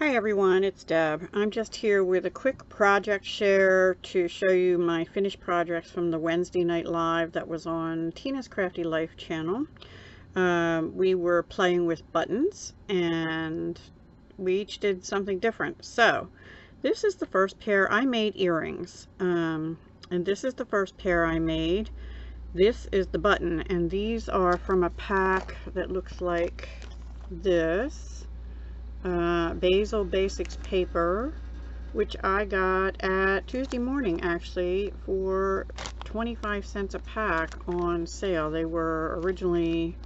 Hi everyone, it's Deb. I'm just here with a quick project share to show you my finished projects from the Wednesday night live that was on Tina's Crafty Life channel. We were playing with buttons and we each did something different. So this is the first pair. I made earrings, and this is the first pair I made. This is the button, and these are from a pack that looks like this. Basil Basics paper, which I got at Tuesday morning actually for 25 cents a pack on sale. They were originally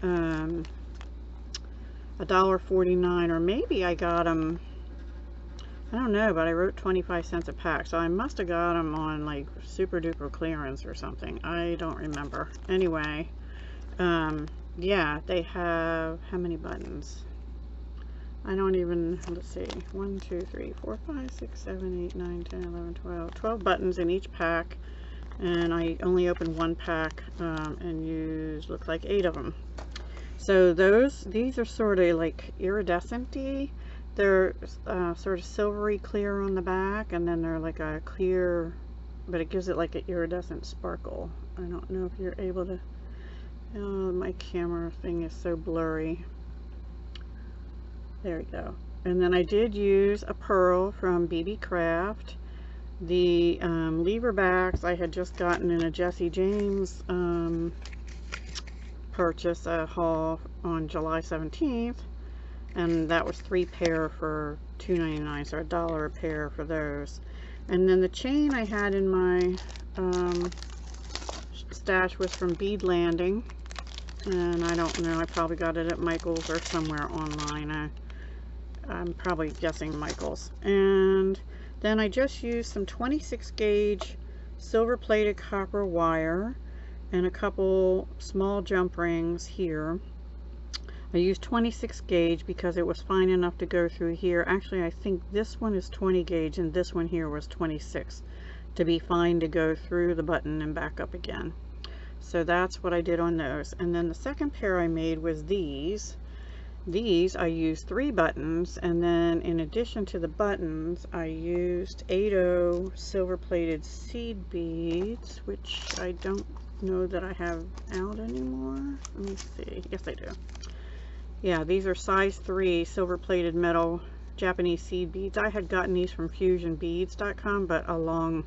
$1.49, or maybe I got them, I don't know, but I wrote 25 cents a pack, so I must have got them on like super duper clearance or something. I don't remember. Anyway, yeah, they have how many buttons? I don't even, let's see, 1, 2, 3, 4, 5, 6, 7, 8, 9, 10, 11, 12 buttons in each pack, and I only opened one pack and used, looks like 8 of them. So these are sort of like iridescent-y. They're sort of silvery clear on the back, and then they're like a clear, but it gives it like an iridescent sparkle. I don't know if you're able to, oh, my camera thing is so blurry. There we go. And then I did use a pearl from BB Craft. The lever backs I had just gotten in a Jesse James purchase, a haul on July 17th, and that was 3 pair for $2.99, so $1 a pair for those. And then the chain I had in my stash was from Bead Landing, and I don't know, I probably got it at Michael's or somewhere online. I'm probably guessing Michael's. And then I just used some 26 gauge silver plated copper wire and a couple small jump rings here. I used 26 gauge because it was fine enough to go through here. Actually, I think this one is 20 gauge and this one here was 26 to be fine to go through the button and back up again. So that's what I did on those. And then the second pair I made was these. These I used 3 buttons, and then in addition to the buttons I used 80 silver plated seed beads, which I don't know that I have out anymore. Let me see. Yes, I do. Yeah, these are size 3 silver plated metal Japanese seed beads. I had gotten these from fusionbeads.com, but a long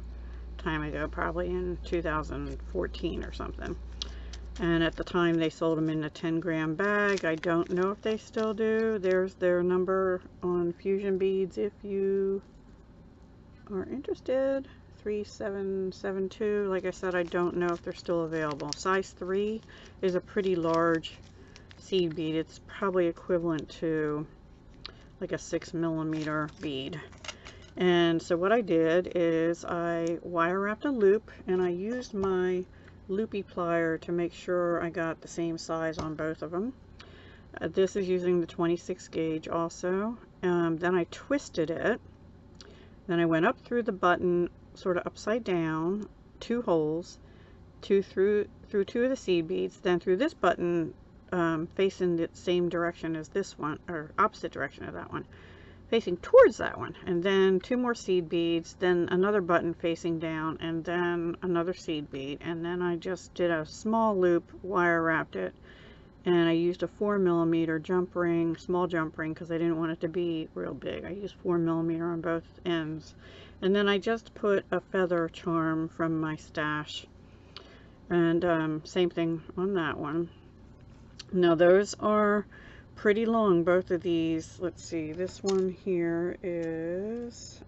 time ago, probably in 2014 or something. And at the time they sold them in a 10-gram bag. I don't know if they still do. There's their number on Fusion Beads if you are interested. 3772. Like I said, I don't know if they're still available. Size 3 is a pretty large seed bead. It's probably equivalent to like a 6mm bead. And so what I did is I wire wrapped a loop, and I used my loopy plier to make sure I got the same size on both of them. This is using the 26 gauge also. Then I twisted it. Then I went up through the button, sort of upside down, 2 holes, through 2 of the seed beads, then through this button facing the same direction as this one, or opposite direction of that one, facing towards that one, and then 2 more seed beads, then another button facing down, and then another seed bead, and then I just did a small loop, wire wrapped it, and I used a 4mm jump ring, small jump ring, because I didn't want it to be real big. I used 4mm on both ends, and then I just put a feather charm from my stash, and same thing on that one. Now those are pretty long, both of these. Let's see, this one here is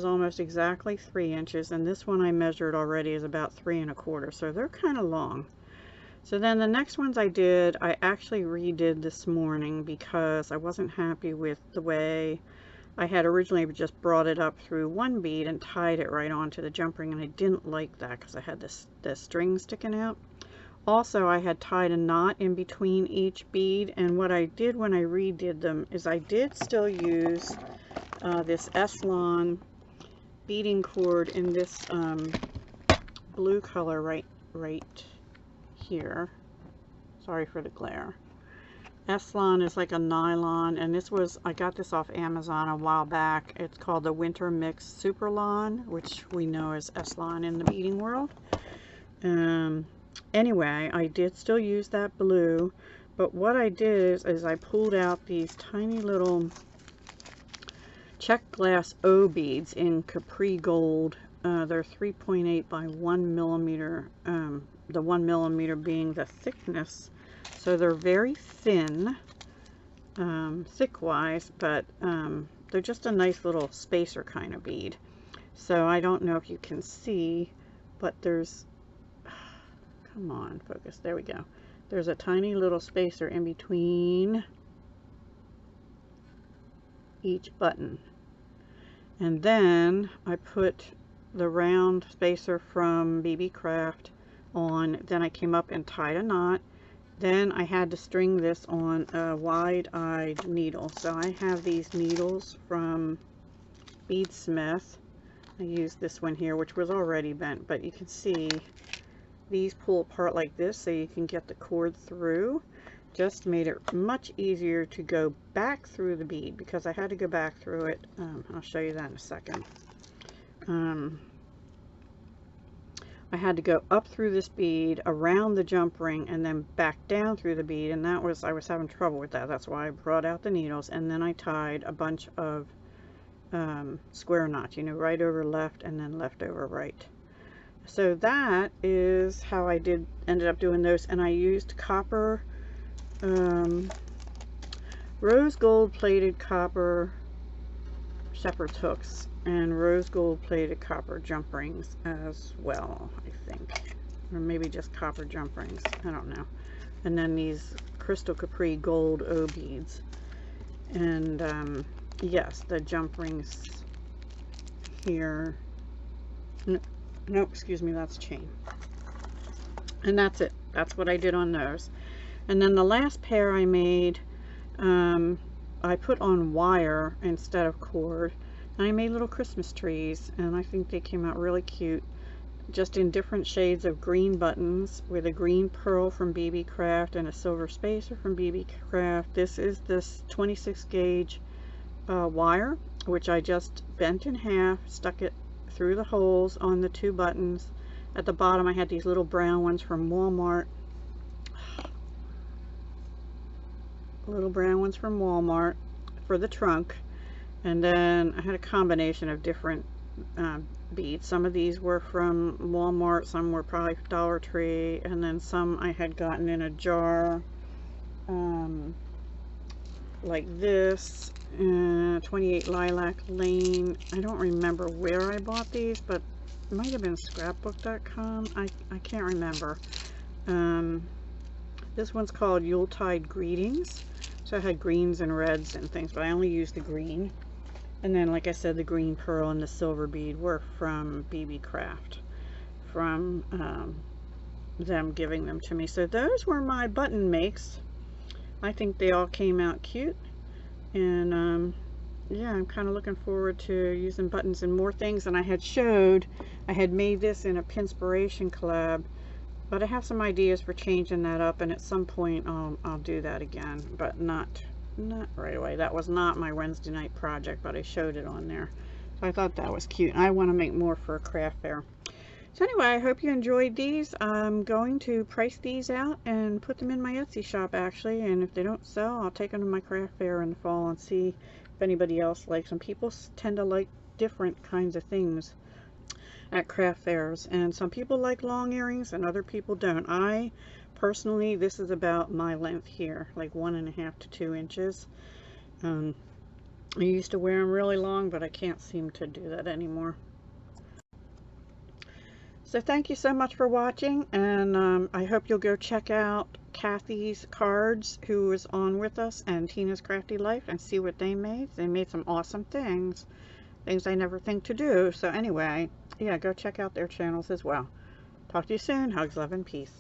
almost exactly 3 inches, and this one I measured already is about 3 1/4, so they're kind of long. So then the next ones I did, I actually redid this morning because I wasn't happy with the way I had originally just brought it up through one bead and tied it right onto the jump ring, and I didn't like that because I had this string sticking out. Also, I had tied a knot in between each bead, and what I did when I redid them is I did still use this Eslon beading cord in this blue color right here. Sorry for the glare. S-Lon is like a nylon, and this was, I got this off Amazon a while back. It's called the Winter Mix Super Lawn, which we know as S-Lon in the beading world. Anyway, I did still use that blue, but what I did is I pulled out these tiny little check glass O beads in Capri Gold. They're 3.8 by 1 millimeter, the 1 millimeter being the thickness. So they're very thin, thick-wise, but they're just a nice little spacer kind of bead. So I don't know if you can see, but there's, come on, focus, there we go. There's a tiny little spacer in between each button. And then I put the round spacer from BB Craft on, then I came up and tied a knot. Then I had to string this on a wide-eyed needle. So I have these needles from Beadsmith. I used this one here, which was already bent, but you can see these pull apart like this so you can get the cord through. Just made it much easier to go back through the bead because I had to go back through it. I'll show you that in a second. I had to go up through this bead, around the jump ring, and then back down through the bead, and that was, I was having trouble with that. That's why I brought out the needles, and then I tied a bunch of square knots, you know, right over left and then left over right. So that is how I ended up doing those, and I used copper, rose gold plated copper shepherd's hooks and rose gold plated copper jump rings as well, I think, or maybe just copper jump rings, I don't know. And then these crystal Capri gold O beads, and yes, the jump rings here, nope, excuse me, that's chain. And that's it. That's what I did on those. And then the last pair I made, I put on wire instead of cord. And I made little Christmas trees, and I think they came out really cute, just in different shades of green buttons with a green pearl from BB Craft and a silver spacer from BB Craft. This is this 26 gauge wire, which I just bent in half, stuck it through the holes on the two buttons. At the bottom I had these little brown ones from Walmart. Little brown ones from Walmart for the trunk. And then I had a combination of different beads. Some of these were from Walmart, some were probably Dollar Tree, and then some I had gotten in a jar, like this, 28 Lilac Lane. I don't remember where I bought these, but it might have been scrapbook.com. I can't remember. This one's called Yuletide Greetings. So I had greens and reds and things, but I only used the green. And then, like I said, the green pearl and the silver bead were from BB Craft, from them giving them to me. So those were my button makes. I think they all came out cute. And yeah, I'm kind of looking forward to using buttons and more things. And I had showed, I had made this in a Pinspiration collab, but I have some ideas for changing that up, and at some point I'll do that again, but not right away. That was not my Wednesday night project, but I showed it on there. So I thought that was cute. I want to make more for a craft fair. So anyway, I hope you enjoyed these. I'm going to price these out and put them in my Etsy shop, actually, and if they don't sell, I'll take them to my craft fair in the fall and see if anybody else likes them. People tend to like different kinds of things at craft fairs, and some people like long earrings and other people don't. I personally, this is about my length here, like 1.5 to 2 inches. I used to wear them really long, but I can't seem to do that anymore. So thank you so much for watching, and I hope you'll go check out Kathy's cards, who was on with us, and Tina's Crafty Life, and see what they made. They made some awesome things I never think to do. So anyway, yeah, go check out their channels as well. Talk to you soon. Hugs, love, and peace.